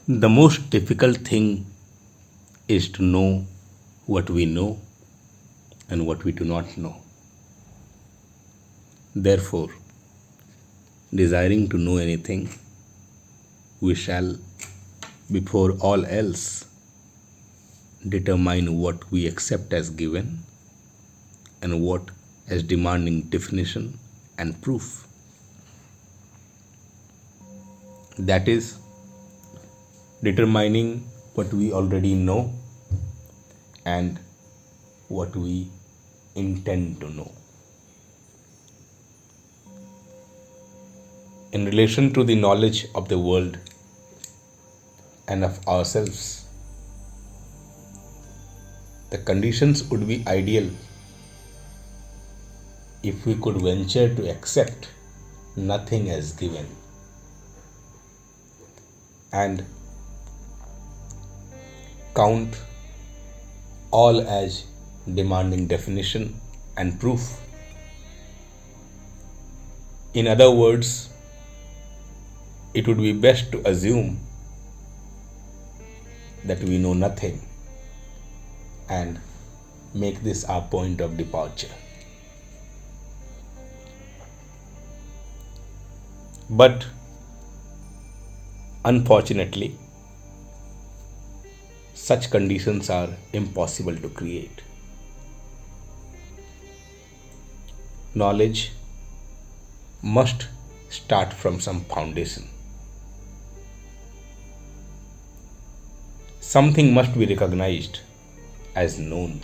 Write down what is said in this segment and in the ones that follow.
The most difficult thing is to know what we know and what we do not know. Therefore, desiring to know anything, we shall, before all else, determine what we accept as given and what as demanding definition and proof. That is, determining what we already know and what we intend to know. In relation to the knowledge of the world and of ourselves, the conditions would be ideal if we could venture to accept nothing as given and count all as demanding definition and proof. In other words, it would be best to assume that we know nothing and make this our point of departure. But unfortunately, such conditions are impossible to create. Knowledge must start from some foundation. Something must be recognized as known.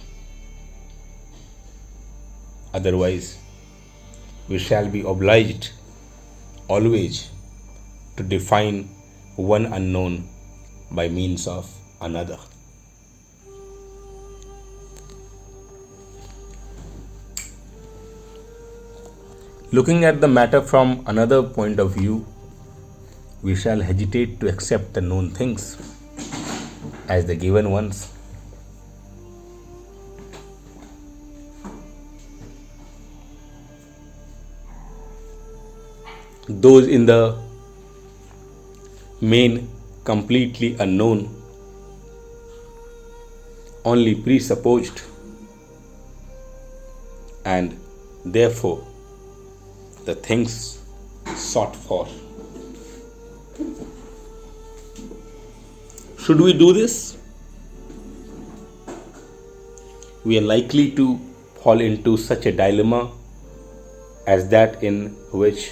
Otherwise, we shall be obliged always to define one unknown by means of another. Looking at the matter from another point of view, we shall hesitate to accept the known things as the given ones. Those in the main completely unknown, only presupposed, and therefore the things sought for. Should we do this? We are likely to fall into such a dilemma as that in which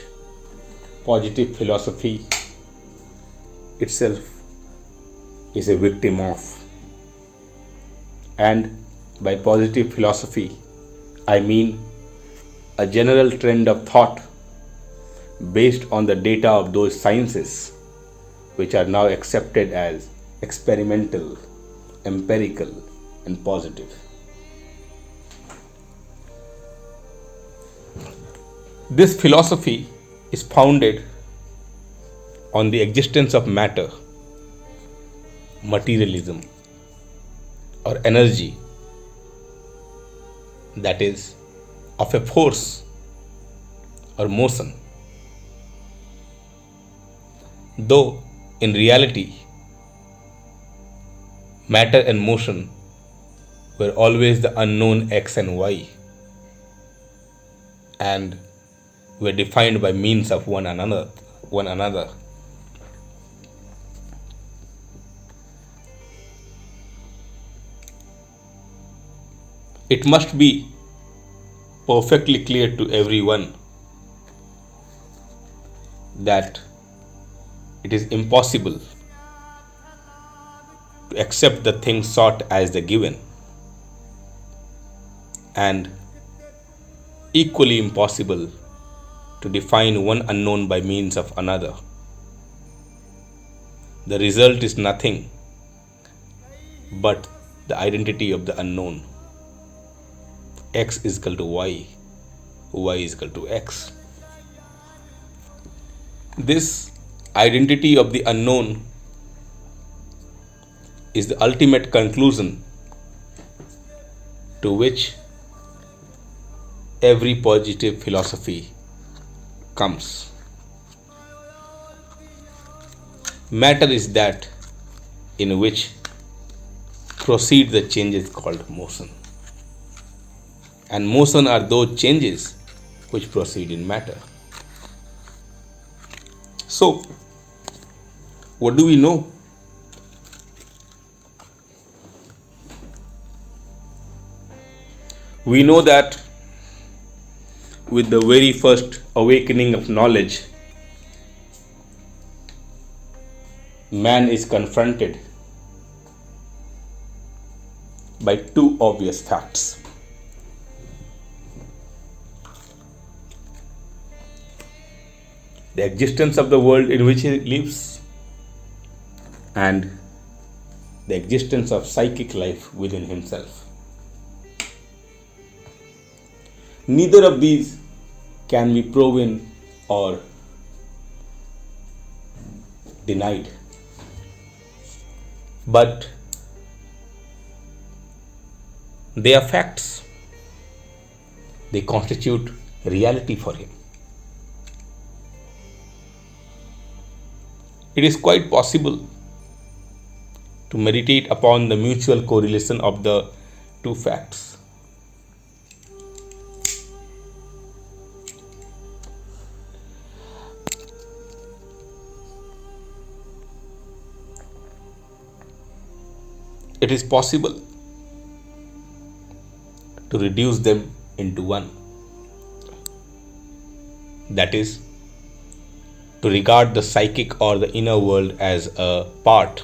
positive philosophy itself is a victim of. And by positive philosophy, I mean a general trend of thought based on the data of those sciences which are now accepted as experimental, empirical, and positive. This philosophy is founded on the existence of matter, materialism, or energy, that is, of a force or motion. Though in reality, matter and motion were always the unknown x and y and were defined by means of one another. It must be perfectly clear to everyone that it is impossible to accept the thing sought as the given, and equally impossible to define one unknown by means of another. The result is nothing but the identity of the unknown. X is equal to y, y is equal to x. This identity of the unknown is the ultimate conclusion to which every positive philosophy comes. Matter is that in which proceed the changes called motion. And motion are those changes which proceed in matter. So, what do we know? We know that with the very first awakening of knowledge, man is confronted by two obvious facts. The existence of the world in which he lives and the existence of psychic life within himself. Neither of these can be proven or denied. But they are facts. They constitute reality for him. It is quite possible to meditate upon the mutual correlation of the two facts. It is possible to reduce them into one. That is, to regard the psychic or the inner world as a part,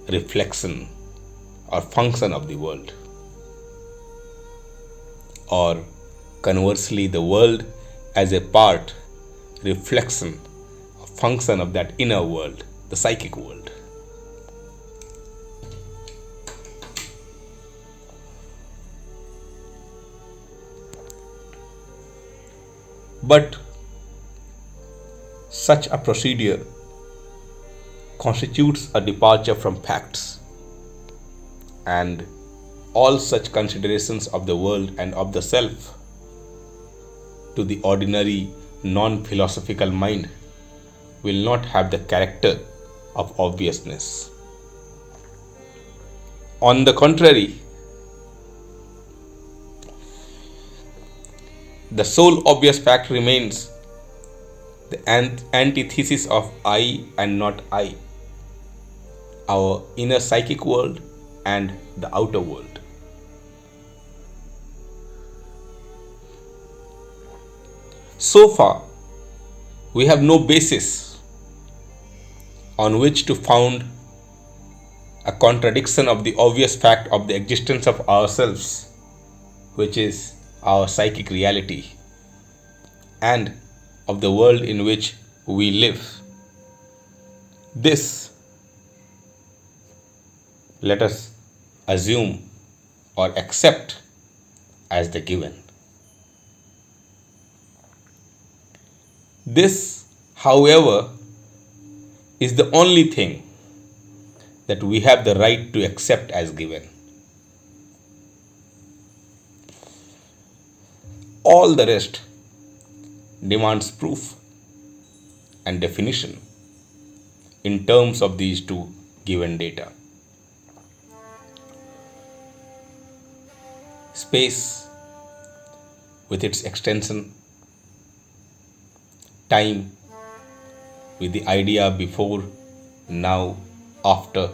reflection, or function of the world. Or conversely, the world as a part, reflection, or function of that inner world, the psychic world. But such a procedure constitutes a departure from facts, and all such considerations of the world and of the self to the ordinary non-philosophical mind will not have the character of obviousness. On the contrary, the sole obvious fact remains the antithesis of I and not I, our inner psychic world and the outer world. So far, we have no basis on which to found a contradiction of the obvious fact of the existence of ourselves, which is our psychic reality, and of the world in which we live. This, let us assume or accept as the given. This, however, is the only thing that we have the right to accept as given. All the rest demands proof and definition in terms of these two given data. Space with its extension, time with the idea before, now, after,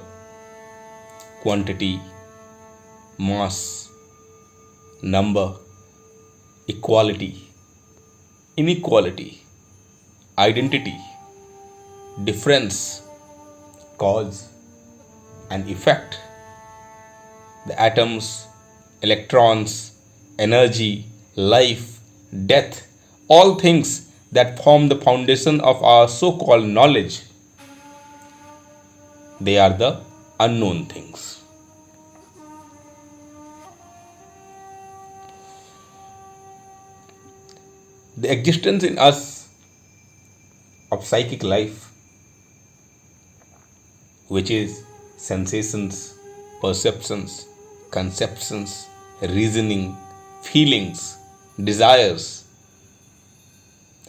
quantity, mass, number, equality, inequality, identity, difference, cause and effect, the atoms, electrons, energy, life, death, all things that form the foundation of our so-called knowledge, they are the unknown things. The existence in us of psychic life, which is sensations, perceptions, conceptions, reasoning, feelings, desires,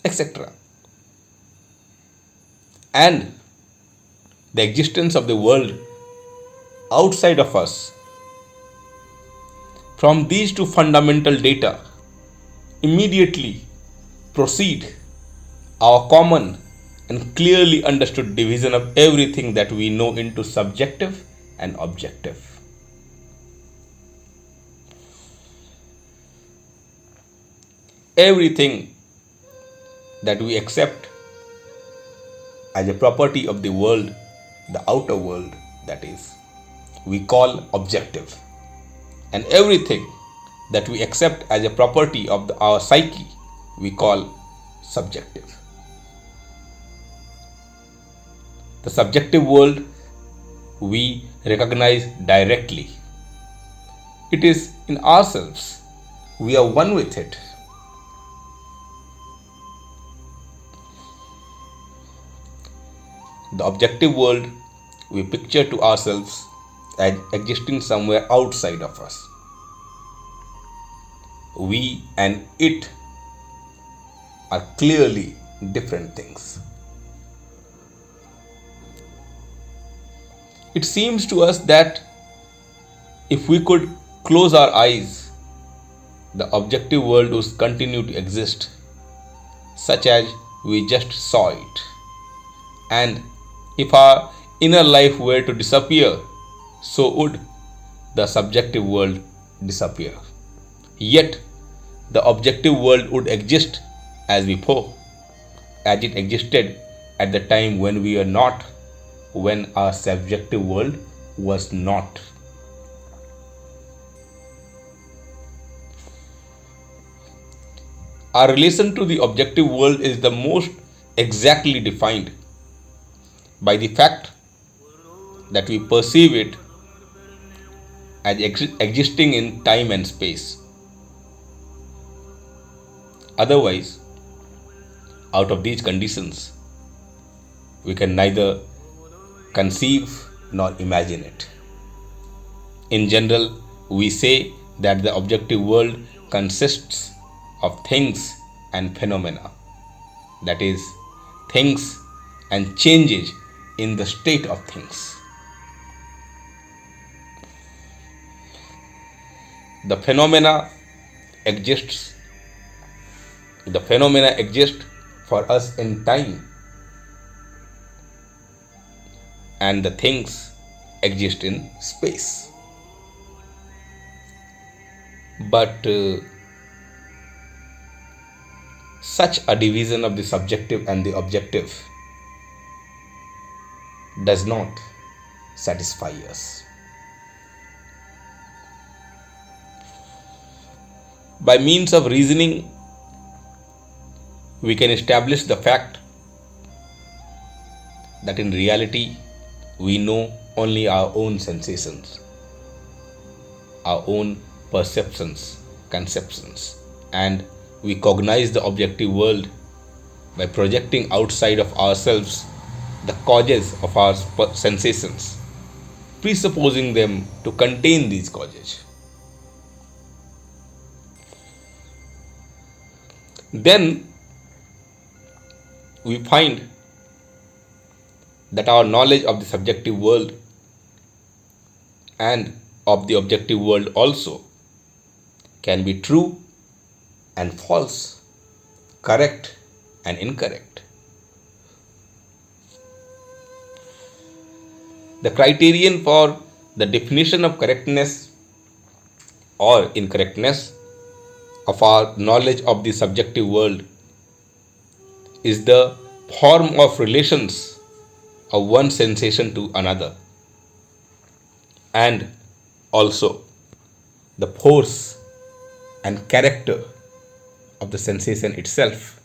etc. And the existence of the world outside of us. From these two fundamental data, immediately proceed our common and clearly understood division of everything that we know into subjective and objective. Everything that we accept as a property of the world, the outer world, that is, we call objective. And everything that we accept as a property of our psyche, we call subjective. The subjective world we recognize directly. It is in ourselves. We are one with it. The objective world we picture to ourselves as existing somewhere outside of us. We and it are clearly different things. It seems to us that if we could close our eyes, the objective world would continue to exist, such as we just saw it. And if our inner life were to disappear, so would the subjective world disappear. Yet, the objective world would exist as before, as it existed at the time when we were not, when our subjective world was not. Our relation to the objective world is the most exactly defined by the fact that we perceive it as existing in time and space. Otherwise, out of these conditions, we can neither conceive nor imagine it. In general, we say that the objective world consists of things and phenomena, that is, things and changes in the state of things. The phenomena exist for us in time, and the things exist in space. But such a division of the subjective and the objective does not satisfy us. By means of reasoning, we can establish the fact that in reality we know only our own sensations, our own perceptions, conceptions, and we cognize the objective world by projecting outside of ourselves the causes of our sensations, presupposing them to contain these causes. Then we find that our knowledge of the subjective world and of the objective world also can be true and false, correct and incorrect. The criterion for the definition of correctness or incorrectness of our knowledge of the subjective world is the form of relations of one sensation to another, and also the force and character of the sensation itself.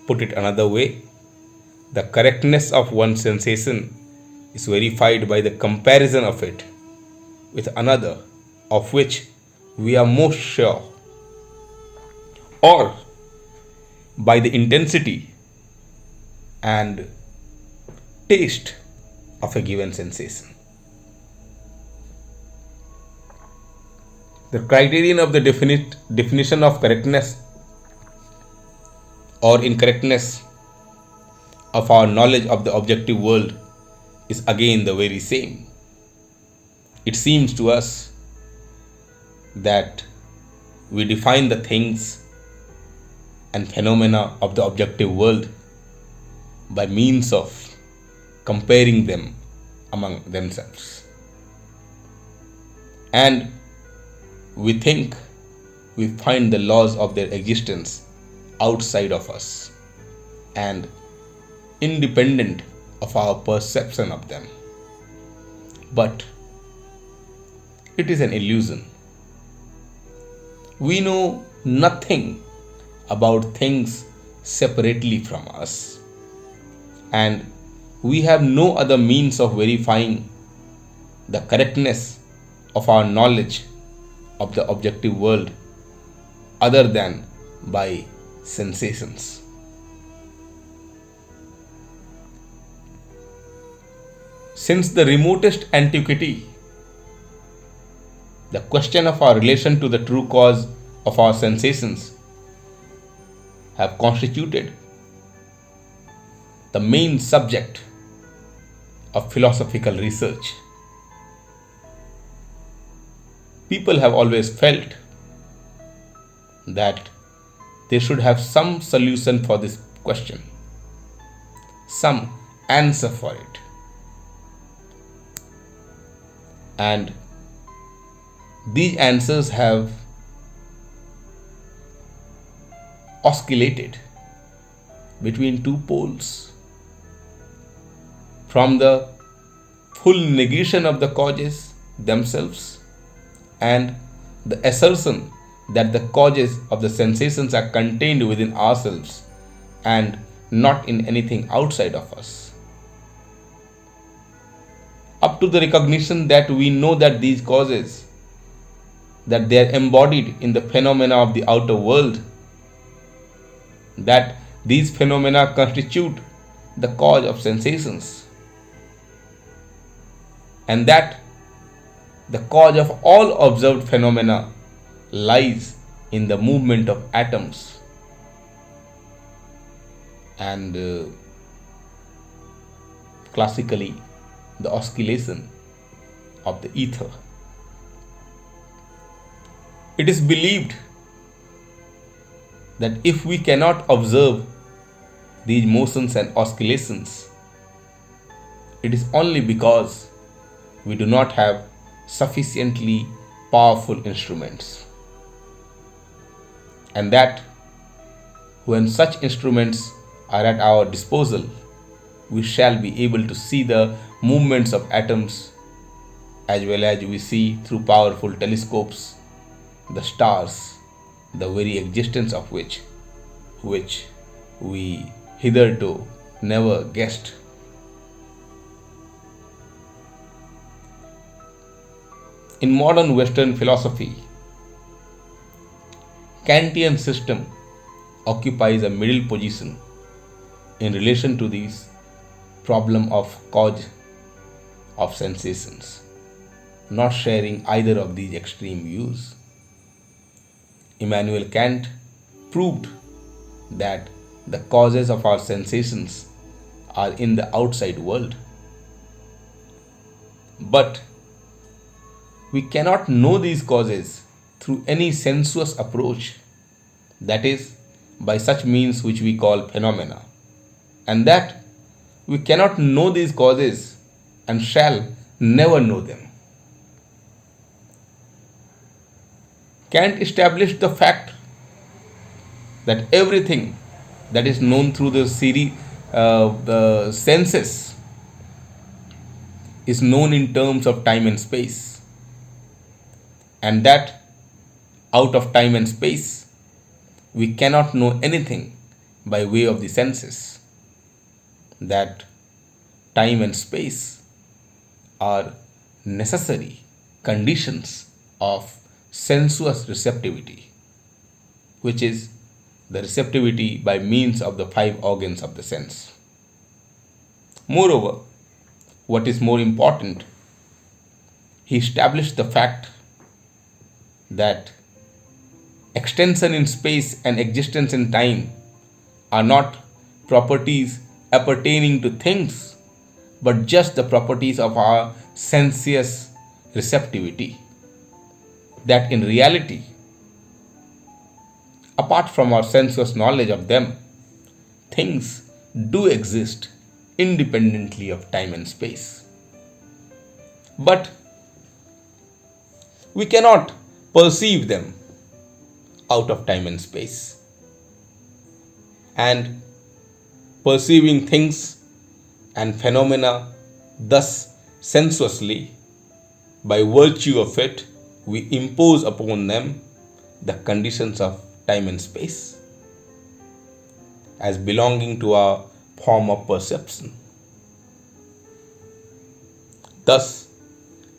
Put it another way, the correctness of one sensation is verified by the comparison of it with another of which we are most sure, or by the intensity and taste of a given sensation. The criterion of the definition of correctness or incorrectness of our knowledge of the objective world is again the very same. It seems to us that we define the things and phenomena of the objective world by means of comparing them among themselves. And we think we find the laws of their existence outside of us and independent of our perception of them. But it is an illusion. We know nothing about things separately from us, and we have no other means of verifying the correctness of our knowledge of the objective world other than by sensations. Since the remotest antiquity, the question of our relation to the true cause of our sensations have constituted the main subject of philosophical research. People have always felt that they should have some solution for this question, some answer for it. And these answers have oscillated between two poles, from the full negation of the causes themselves and the assertion that the causes of the sensations are contained within ourselves and not in anything outside of us, up to the recognition that we know that these causes, that they are embodied in the phenomena of the outer world, that these phenomena constitute the cause of sensations, and that the cause of all observed phenomena lies in the movement of atoms and classically the oscillation of the ether. It is believed that if we cannot observe these motions and oscillations, it is only because we do not have sufficiently powerful instruments, and that when such instruments are at our disposal, we shall be able to see the movements of atoms, as well as we see through powerful telescopes the stars, the very existence of which we hitherto never guessed. In modern Western philosophy, Kantian system occupies a middle position in relation to this problem of cause of sensations, not sharing either of these extreme views. Immanuel Kant proved that the causes of our sensations are in the outside world. But we cannot know these causes through any sensuous approach, that is, by such means which we call phenomena, and that we cannot know these causes and shall never know them. Kant established the fact that everything that is known through the senses is known in terms of time and space, and that out of time and space we cannot know anything by way of the senses, that time and space are necessary conditions of sensuous receptivity, which is the receptivity by means of the five organs of the sense. Moreover, what is more important, he established the fact that extension in space and existence in time are not properties appertaining to things, but just the properties of our sensuous receptivity. That in reality, apart from our sensuous knowledge of them, things do exist independently of time and space. But we cannot perceive them out of time and space. And perceiving things and phenomena thus sensuously, by virtue of it, we impose upon them the conditions of time and space as belonging to our form of perception. Thus,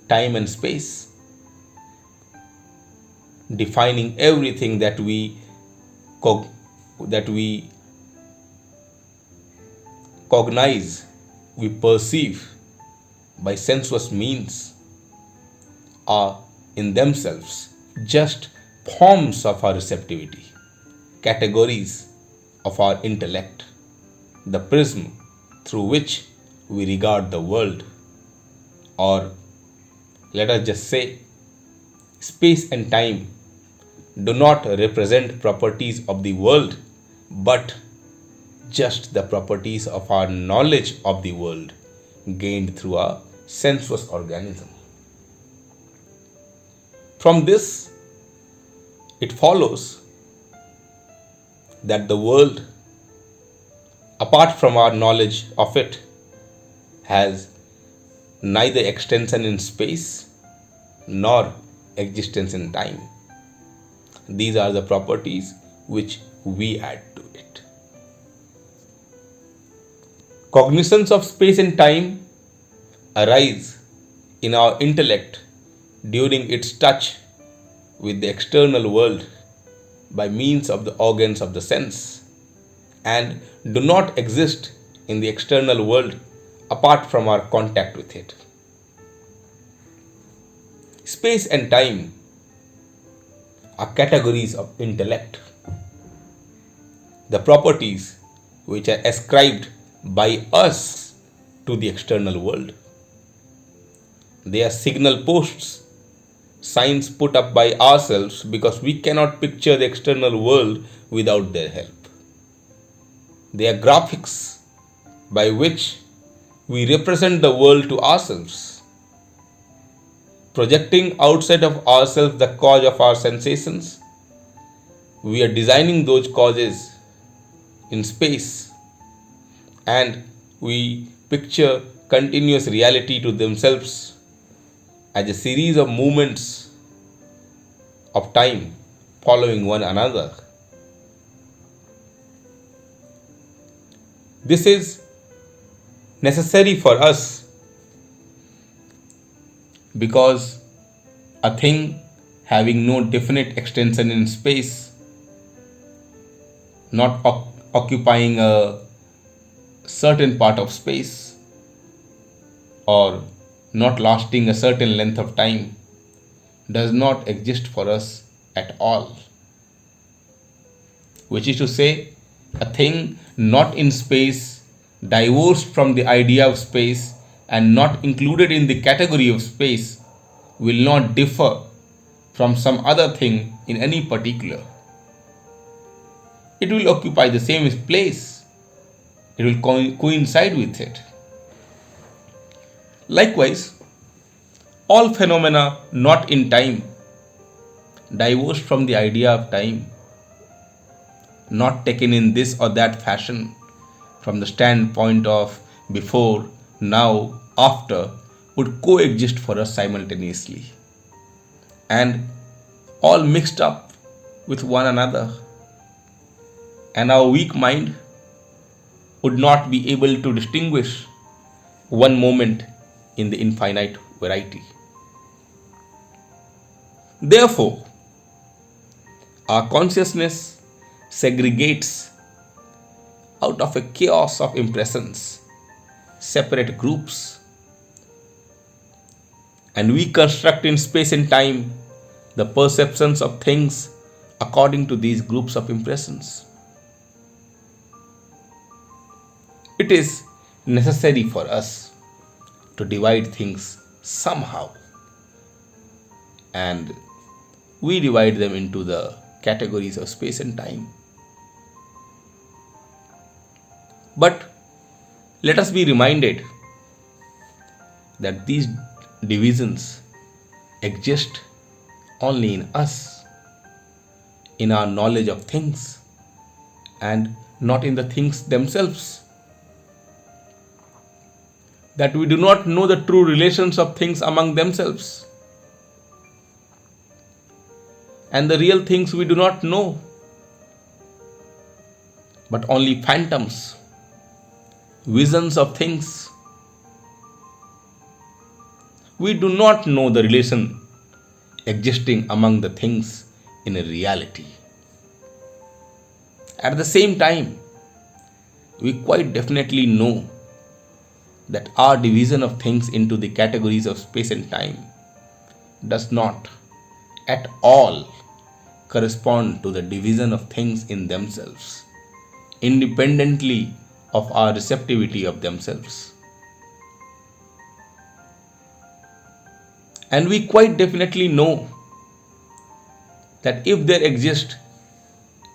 time and space, defining everything that we cognize, we perceive by sensuous means, are in themselves just forms of our receptivity, categories of our intellect, the prism through which we regard the world. Or let us just say, space and time do not represent properties of the world, but just the properties of our knowledge of the world gained through our sensuous organism. From this, it follows that the world, apart from our knowledge of it, has neither extension in space nor existence in time. These are the properties which we add to it. Cognizance of space and time arise in our intellect during its touch with the external world by means of the organs of the sense, and do not exist in the external world apart from our contact with it. Space and time are categories of intellect, the properties which are ascribed by us to the external world. They are signal posts, signs put up by ourselves because we cannot picture the external world without their help. They are graphics by which we represent the world to ourselves, projecting outside of ourselves the cause of our sensations. We are designing those causes in space, and we picture continuous reality to themselves as a series of movements of time following one another. This is necessary for us because a thing having no definite extension in space, not occupying a certain part of space, or not lasting a certain length of time, does not exist for us at all. Which is to say, a thing not in space, divorced from the idea of space, and not included in the category of space, will not differ from some other thing in any particular. It will occupy the same place. It will coincide with it. Likewise, all phenomena not in time, divorced from the idea of time, not taken in this or that fashion from the standpoint of before, now, after, would coexist for us simultaneously, and all mixed up with one another, and our weak mind would not be able to distinguish one moment in the infinite variety. Therefore, our consciousness segregates out of a chaos of impressions, separate groups, and we construct in space and time the perceptions of things according to these groups of impressions. It is necessary for us to divide things somehow, and we divide them into the categories of space and time. But let us be reminded that these divisions exist only in us, in our knowledge of things, and not in the things themselves. That we do not know the true relations of things among themselves. And the real things we do not know, but only phantoms, visions of things. We do not know the relation existing among the things in a reality. At the same time, we quite definitely know that our division of things into the categories of space and time does not at all correspond to the division of things in themselves, independently of our receptivity of themselves. And we quite definitely know that if there exists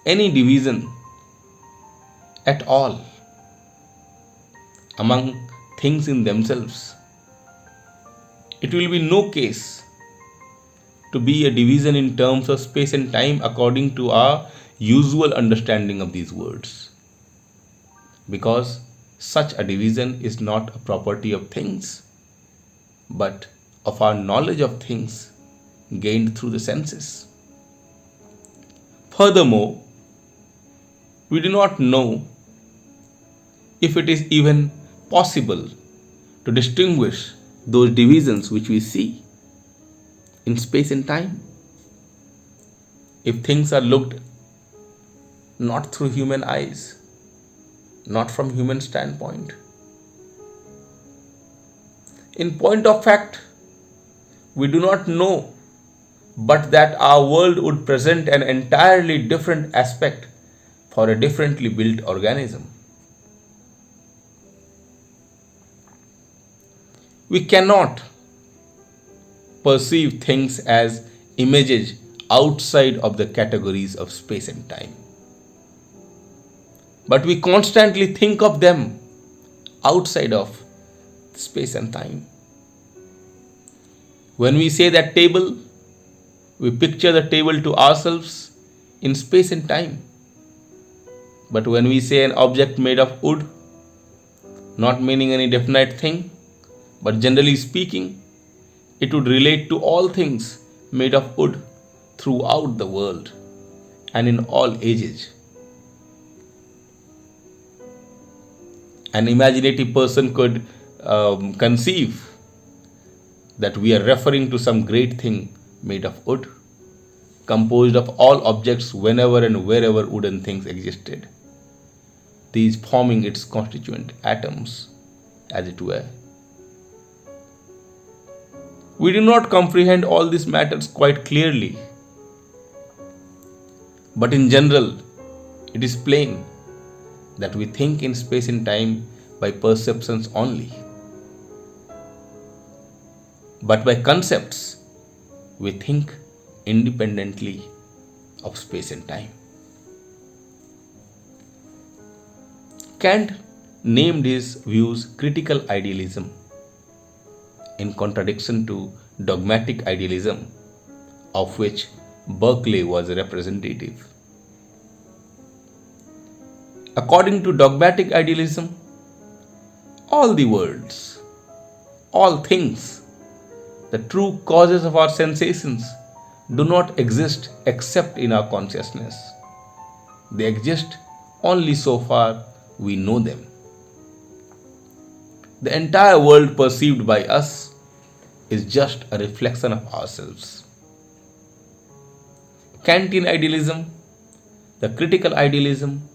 any division at all among things in themselves, it will be no case to be a division in terms of space and time according to our usual understanding of these words. Because such a division is not a property of things, but of our knowledge of things gained through the senses. Furthermore, we do not know if it is even possible to distinguish those divisions which we see in space and time. If things are looked not through human eyes, not from human standpoint. In point of fact, we do not know but that our world would present an entirely different aspect for a differently built organism. We cannot perceive things as images outside of the categories of space and time. But we constantly think of them outside of space and time. When we say that table, we picture the table to ourselves in space and time. But when we say an object made of wood, not meaning any definite thing, but generally speaking, it would relate to all things made of wood throughout the world and in all ages. An imaginative person could conceive that we are referring to some great thing made of wood, composed of all objects whenever and wherever wooden things existed, these forming its constituent atoms, as it were. We do not comprehend all these matters quite clearly, but in general, it is plain that we think in space and time by perceptions only. But by concepts, we think independently of space and time. Kant named his views critical idealism, in contradiction to dogmatic idealism, of which Berkeley was a representative. According to dogmatic idealism, all the worlds, all things, the true causes of our sensations do not exist except in our consciousness. They exist only so far we know them. The entire world perceived by us is just a reflection of ourselves. Kantian idealism, the critical idealism,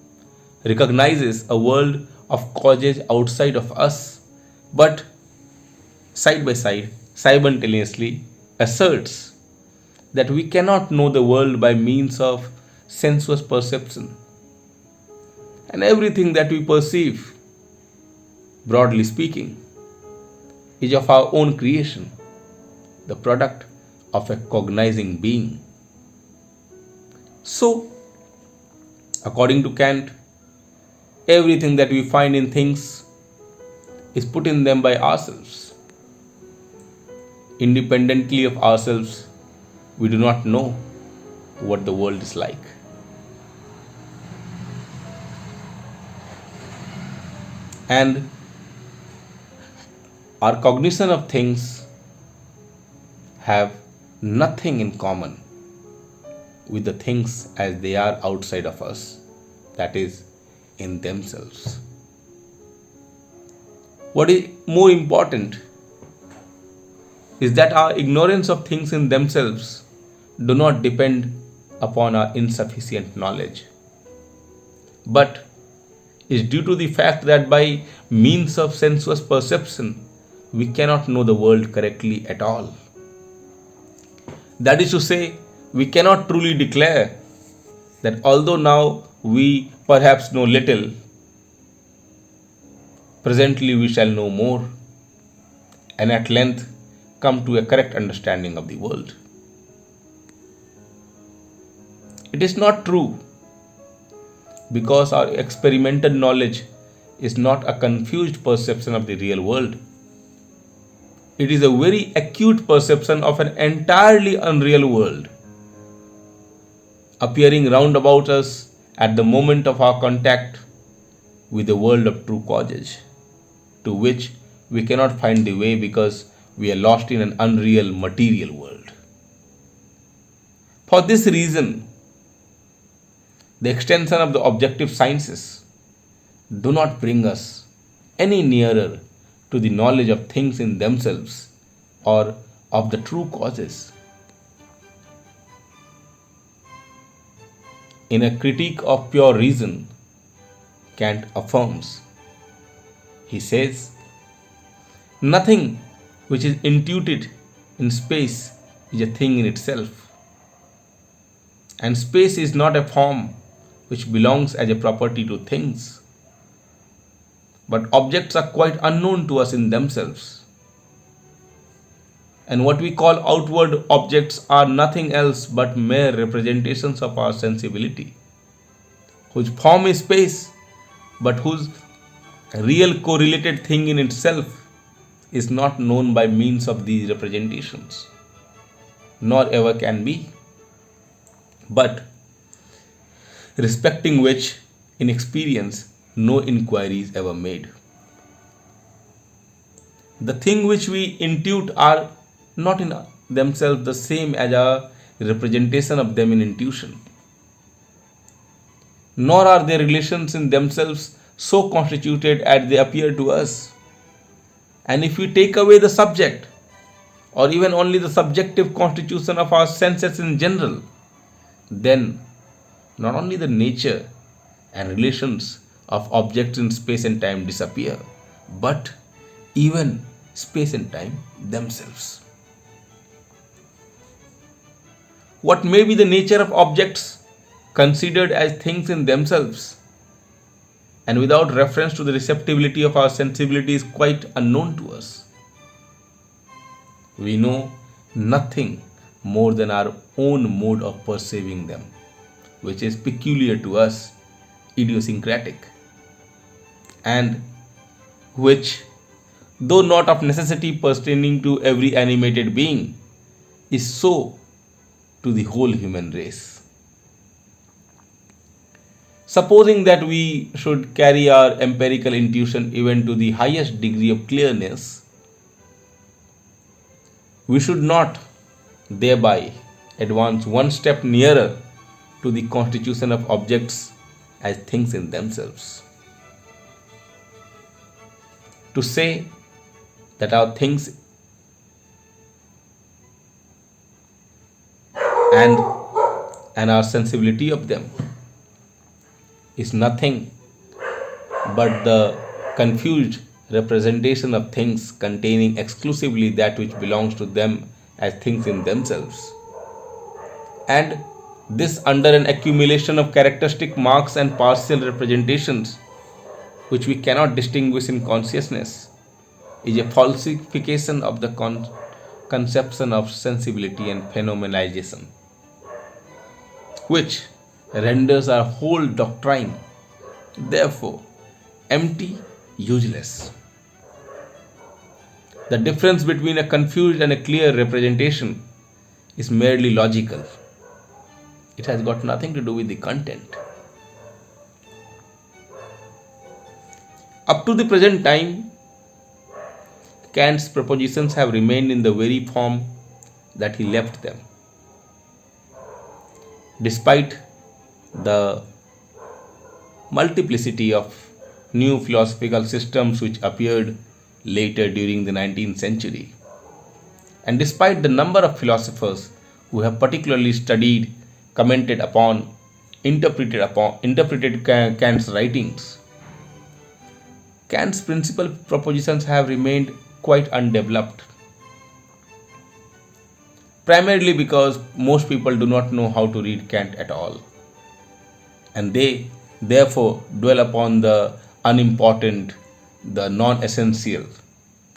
recognizes a world of causes outside of us, but side by side, simultaneously asserts that we cannot know the world by means of sensuous perception. And everything that we perceive broadly speaking, is of our own creation, the product of a cognizing being. So, according to Kant, everything that we find in things is put in them by ourselves. Independently of ourselves, we do not know what the world is like. And our cognition of things have nothing in common with the things as they are outside of us, that is, in themselves. What is more important is that our ignorance of things in themselves do not depend upon our insufficient knowledge, but is due to the fact that by means of sensuous perception we cannot know the world correctly at all. That is to say, we cannot truly declare that although now we perhaps know little, presently we shall know more, and at length come to a correct understanding of the world. It is not true because our experimental knowledge is not a confused perception of the real world. It is a very acute perception of an entirely unreal world, appearing round about us at the moment of our contact with the world of true causes, to which we cannot find the way because we are lost in an unreal material world. For this reason, the extension of the objective sciences do not bring us any nearer to the knowledge of things in themselves or of the true causes. In a critique of pure reason, Kant affirms, he says, nothing which is intuited in space is a thing in itself, and space is not a form which belongs as a property to things. But objects are quite unknown to us in themselves. And what we call outward objects are nothing else but mere representations of our sensibility, whose form is space, but whose real correlated thing in itself is not known by means of these representations, nor ever can be, but respecting which, in experience, no inquiry is ever made. The thing which we intuit are not in themselves the same as our representation of them in intuition, nor are their relations in themselves so constituted as they appear to us. And if we take away the subject, or even only the subjective constitution of our senses in general, then not only the nature and relations of objects in space and time disappear, but even space and time themselves. What may be the nature of objects considered as things in themselves and without reference to the receptibility of our sensibility is quite unknown to us. We know nothing more than our own mode of perceiving them, which is peculiar to us, idiosyncratic, and which, though not of necessity pertaining to every animated being, is so to the whole human race. Supposing that we should carry our empirical intuition even to the highest degree of clearness, we should not thereby advance one step nearer to the constitution of objects as things in themselves. To say that our things and our sensibility of them is nothing but the confused representation of things containing exclusively that which belongs to them as things in themselves, and this under an accumulation of characteristic marks and partial representations which we cannot distinguish in consciousness, is a falsification of the conception of sensibility and phenomenalization, which renders our whole doctrine, therefore, empty, useless. The difference between a confused and a clear representation is merely logical. It has got nothing to do with the content. Up to the present time, Kant's propositions have remained in the very form that he left them, despite the multiplicity of new philosophical systems which appeared later during the 19th century, and despite the number of philosophers who have particularly studied, commented upon, interpreted Kant's writings. Kant's principal propositions have remained quite undeveloped, primarily because most people do not know how to read Kant at all, and they therefore dwell upon the unimportant, the non-essential,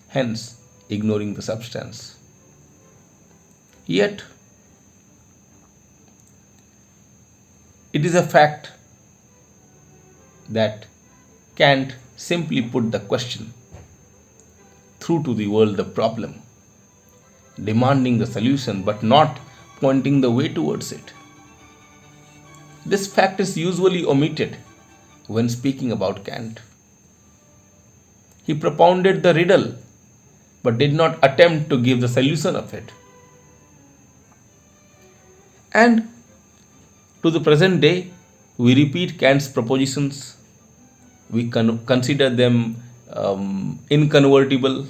hence ignoring the substance. Yet, it is a fact that Kant simply put the question, threw to the world the problem, demanding the solution but not pointing the way towards it. This fact is usually omitted when speaking about Kant. He propounded the riddle but did not attempt to give the solution of it. And to the present day, we repeat Kant's propositions, we consider them inconvertible,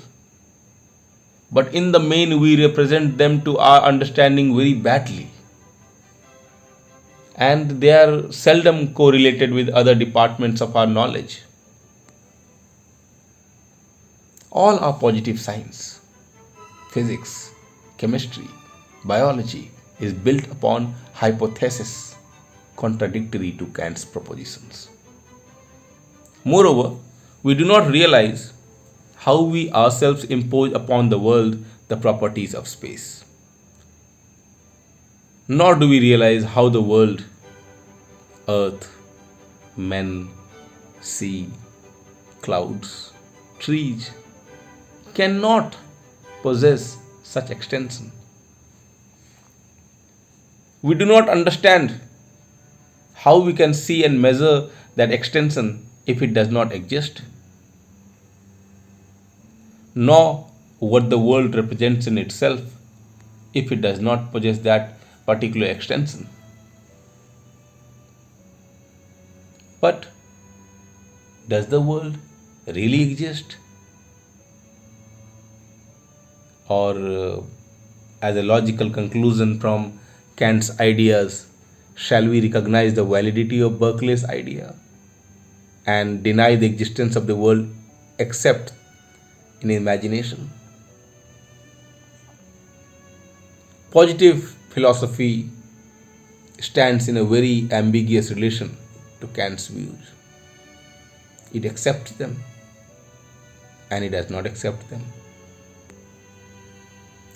but in the main we represent them to our understanding very badly, and they are seldom correlated with other departments of our knowledge. All our positive science, physics, chemistry, biology is built upon hypotheses contradictory to Kant's propositions. Moreover, we do not realize how we ourselves impose upon the world the properties of space. Nor do we realize how the world, earth, men, sea, clouds, trees cannot possess such extension. We do not understand how we can see and measure that extension if it does not exist, nor what the world represents in itself if it does not possess that particular extension. But does the world really exist? Or, as a logical conclusion from Kant's ideas, shall we recognize the validity of Berkeley's idea and deny the existence of the world except in imagination? Positive philosophy stands in a very ambiguous relation to Kant's views. It accepts them and it does not accept them.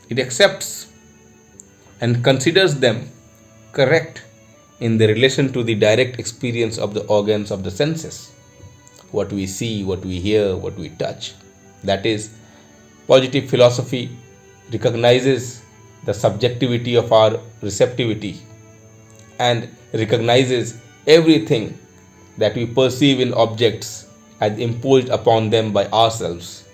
It accepts and considers them correct in the relation to the direct experience of the organs of the senses, what we see, what we hear, what we touch. That is, positive philosophy recognizes the subjectivity of our receptivity and recognizes everything that we perceive in objects as imposed upon them by ourselves,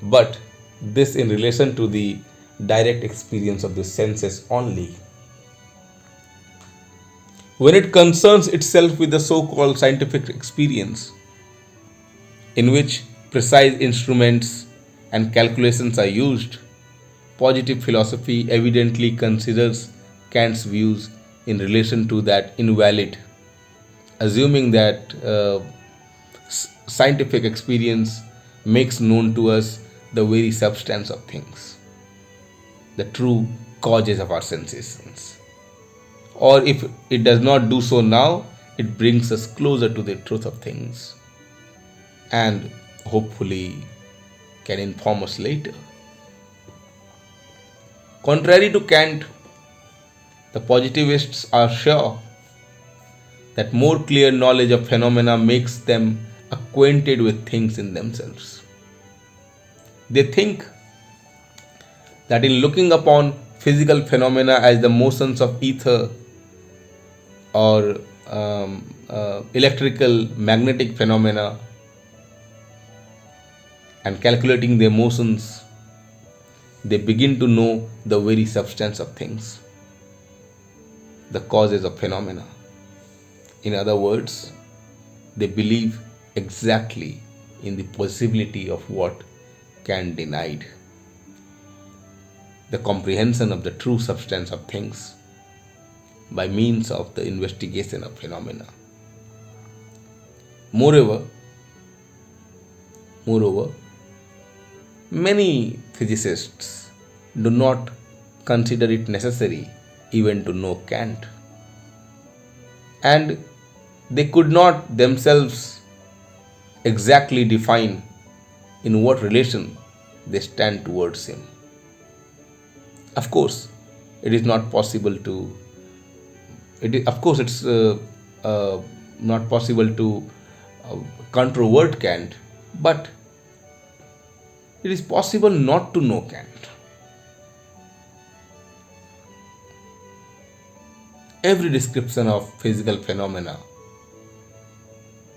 but this in relation to the direct experience of the senses only. When it concerns itself with the so-called scientific experience, in which precise instruments and calculations are used, positive philosophy evidently considers Kant's views in relation to that invalid, assuming that scientific experience makes known to us the very substance of things, the true causes of our sensations. Or if it does not do so now, it brings us closer to the truth of things. and hopefully can inform us later. Contrary to Kant, the positivists are sure that more clear knowledge of phenomena makes them acquainted with things in themselves. They think that in looking upon physical phenomena as the motions of ether or electrical magnetic phenomena and calculating their motions, they begin to know the very substance of things, the causes of phenomena. In other words, they believe exactly in the possibility of what Kant denied, the comprehension of the true substance of things by means of the investigation of phenomena. Moreover, many physicists do not consider it necessary even to know Kant, and they could not themselves exactly define in what relation they stand towards him. Of course, it is not possible to. It's not possible to controvert Kant, but it is possible not to know Kant. Every description of physical phenomena,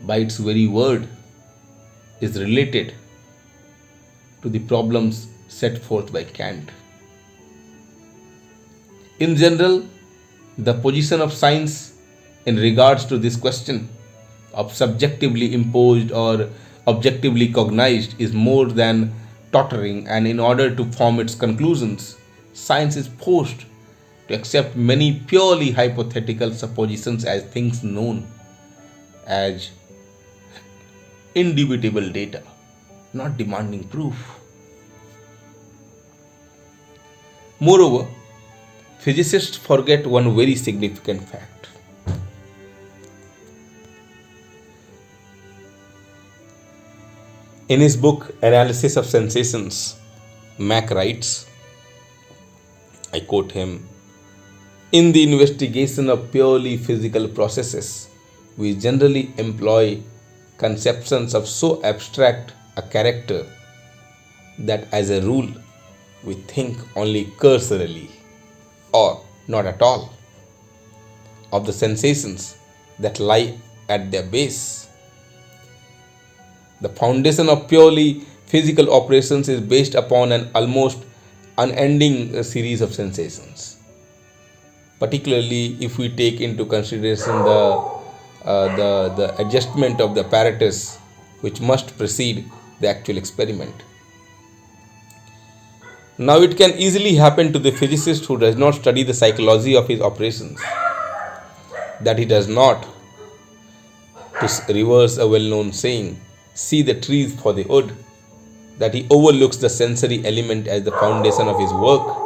by its very word, is related to the problems set forth by Kant. In general, the position of science in regards to this question of subjectively imposed or objectively cognized is more than tottering, and in order to form its conclusions, science is forced to accept many purely hypothetical suppositions as things known, as indubitable data, not demanding proof. Moreover, physicists forget one very significant fact. In his book Analysis of Sensations, Mach writes, I quote him, "In the investigation of purely physical processes, we generally employ conceptions of so abstract a character that as a rule we think only cursorily or not at all of the sensations that lie at their base. The foundation of purely physical operations is based upon an almost unending series of sensations, particularly if we take into consideration the adjustment of the apparatus which must precede the actual experiment. Now, it can easily happen to the physicist who does not study the psychology of his operations that he does not, to reverse a well known saying, see the trees for the wood, that he overlooks the sensory element as the foundation of his work.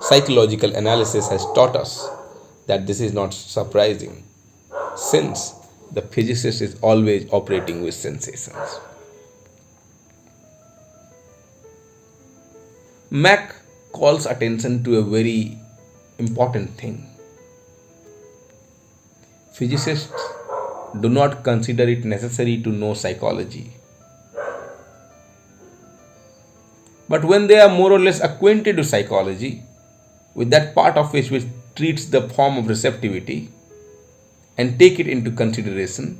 Psychological analysis has taught us that this is not surprising, since the physicist is always operating with sensations. Mach calls attention to a very important thing. Physicists do not consider it necessary to know psychology. But when they are more or less acquainted with psychology, with that part of which treats the form of receptivity, and take it into consideration,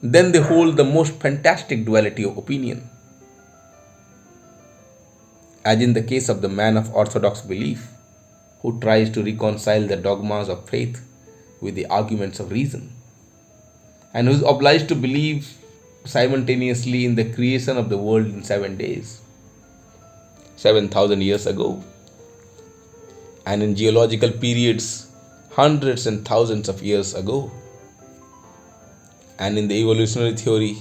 then they hold the most fantastic duality of opinion. As in the case of the man of orthodox belief, who tries to reconcile the dogmas of faith with the arguments of reason, and who is obliged to believe simultaneously in the creation of the world in 7 days, 7,000 years ago, and in geological periods hundreds and thousands of years ago, and in the evolutionary theory,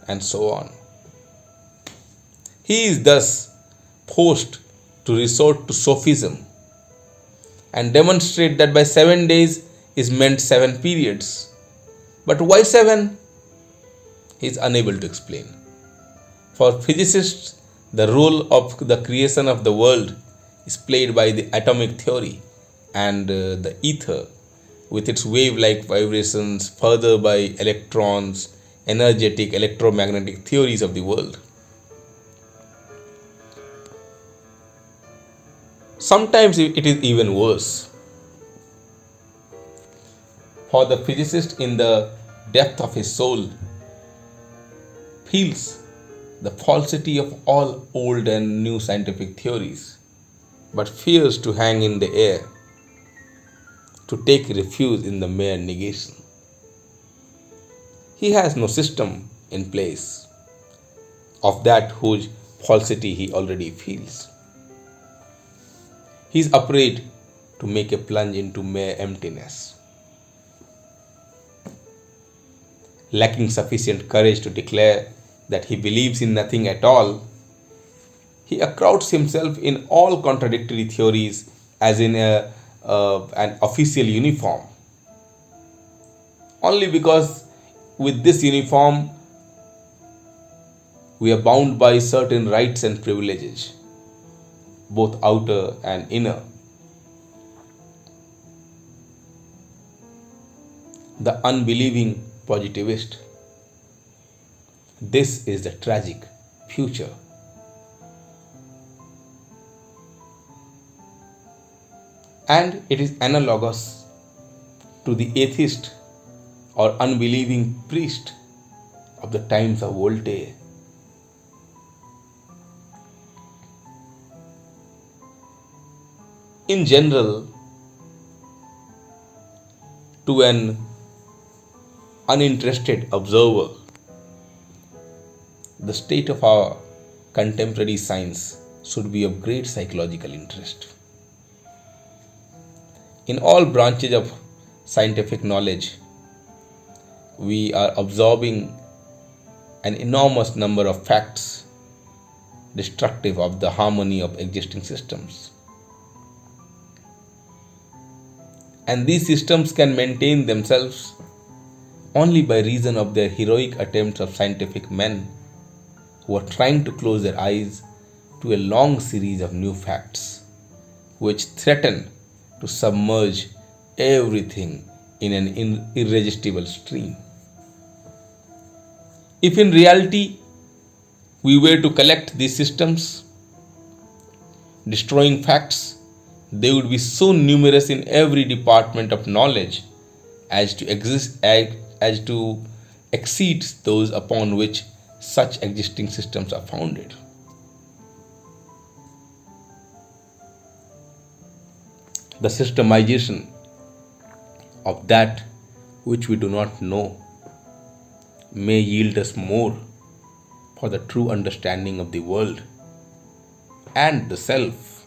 and so on. He is thus forced to resort to sophism and demonstrate that by 7 days is meant 7 periods. But why 7? he is unable to explain. For physicists, the role of the creation of the world is played by the atomic theory and the ether with its wave like vibrations, further by electrons, energetic electromagnetic theories of the world. Sometimes it is even worse. For the physicist, in the depth of his soul, feels the falsity of all old and new scientific theories, but fears to hang in the air, to take refuge in the mere negation. He has no system in place of that whose falsity he already feels. He is afraid to make a plunge into mere emptiness. Lacking sufficient courage to declare that he believes in nothing at all, he accouts himself in all contradictory theories as in an official uniform. Only because with this uniform we are bound by certain rights and privileges, both outer and inner. The unbelieving positivist. This is the tragic future. And it is analogous to the atheist or unbelieving priest of the times of Voltaire. In general, to an uninterested observer, the state of our contemporary science should be of great psychological interest. In all branches of scientific knowledge, we are absorbing an enormous number of facts destructive of the harmony of existing systems. And these systems can maintain themselves only by reason of their heroic attempts of scientific men who are trying to close their eyes to a long series of new facts which threaten to submerge everything in an irresistible stream. If in reality we were to collect these systems, destroying facts, they would be so numerous in every department of knowledge as to exceed those upon which such existing systems are founded. The systemization of that which we do not know may yield us more for the true understanding of the world and the self.